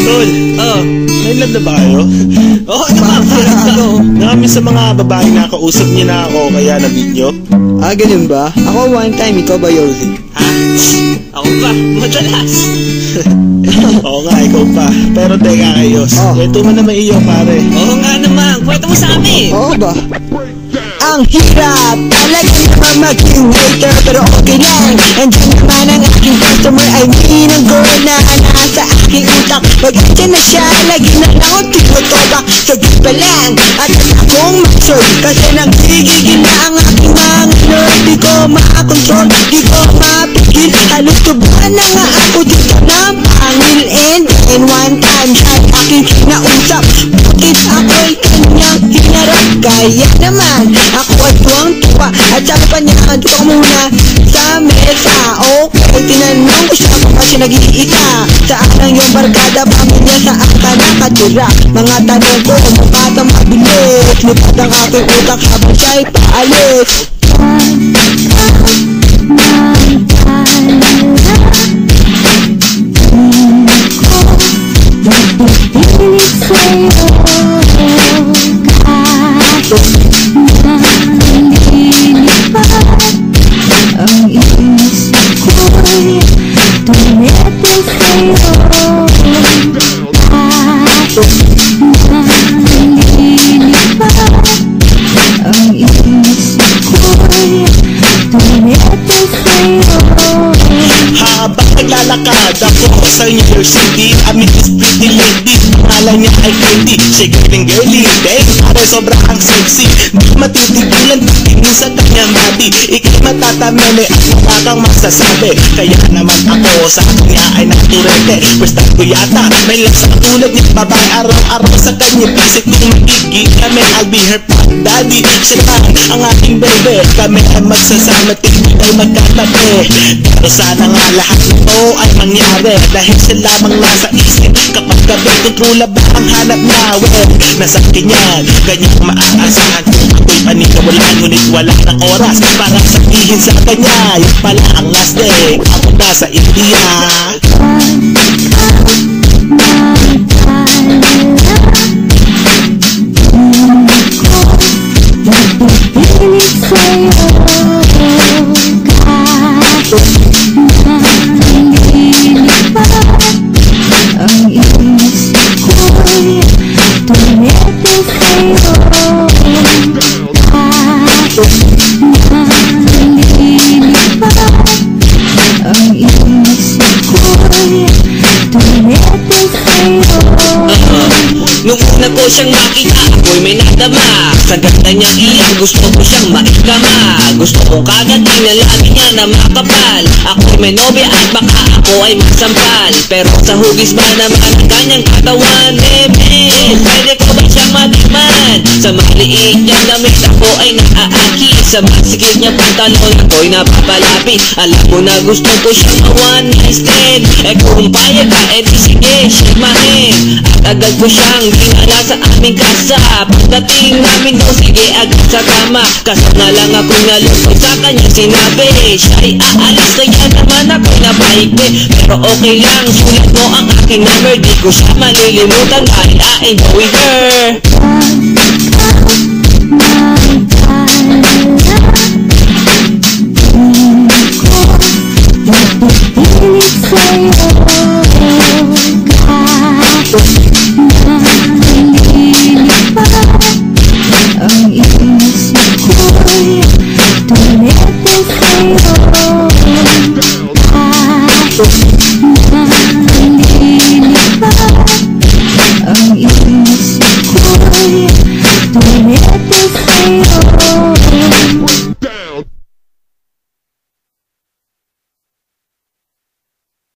Tol, may love na ba kayo? Oo naman, ako. Marami sa mga babae na kausap niyo na ako kaya na-meet niyo. Ganun ba? Ako one time, ikaw ba, Yorzi? Ha? Ako ba? Madalas. Oo nga, ikaw pa. Pero teka kayo, kwento mo naman iyo pare. Oo nga naman, kwento mo sa amin. Oo ba? Ang hirap talaga naman maging waiter, pero okay lang. Andiyan naman ang aking customer, I mean ang girl na nasa aking utak. Pag andyan na siya, lagi na lang ako tinutobak. Saglit pa lang, at akong mag-serve, kasi nagigigil na ang aking mga nerve. Di ko makakontrol, di ko mapigil. Halos tubuhan na nga ako dito ng pangil. And then one time siya aking kinausap, bakit ako'y kanyang hinarap. Kaya naman ako ay tuwang-tuwa, at sabi pa niya, dito ka muna sa mesa. Okay, tinanong ko siya kung kasi nag-iisa. Saan ang iyong barkada, pamilya, saan ka nakatira? Mga tanong ko, mukha mabilis. Lipad ang aking utak habang siya'y paalis. Ang isip ko'y tumete sa'yo. Nalilipad. Ang isip ko'y tumete sa'yo. Habang naglalakad ako sa New York City, I meet this pretty lady. Pangalan niya ay Katie. Siya girly, dahil pare sobrang sexy. Di matitigilan tingin sa kanyang body. Ika'y matatamele at mukha kang masasabi. Kaya naman ako sa kanya ay naturete. Basta ko yata may lang sa tulad niya babae. Araw-araw sa kanya isip kong magiging kami, I'll be her pop daddy. Siya lang ang aking bebe, kami ay magsasama, tingin ay magkatabi. Pero sana nga lahat nito ay mangyari, dahil siya lamang nasa isip. Kapag gabi kontrola ba ang hanap na? Well, nasa akin yan, ganyang maaasahan. Ako'y panikawalaan, ngunit wala ng oras para sabihin sa kanya. Yung pala ang last day, ako nasa India. Napipilit sa'yo, nalilipad. Ang isip ko'y tumete sa'yo. Nalilipad. Ang isip ko'y tumete sa'yo. Nung una ko siyang makita, ako'y may nadama. Sa ganda niyang iyan, gusto ko siyang maikama. Gusto ko kagad tinalabi niya na makapal. Ako'y may nobya at baka ako ay masampal. Pero sa hugis ba naman ang kanyang katawan, bebe? Pwede ko ba siyang matikman? Sa maliit niyang damit ako ay naaaki. Sa masikip niya pantalon ako'y napapalapit. Alam mo na gusto ko siyang one night stand. Eh kung payag ka, edi sige, shake my hand. At agad ko siyang dinala sa aming kasa. Pagdating namin daw, sige agad sa kama. Kaso nga lang ako'y nalungkot sa kanyang sinabi. Siya'y aalis, kaya naman ako'y napaikbi. Pero okay lang, sulat mo ang aking number. Di ko siya malilimutan dahil I enjoy her. Napipilit sa'yo.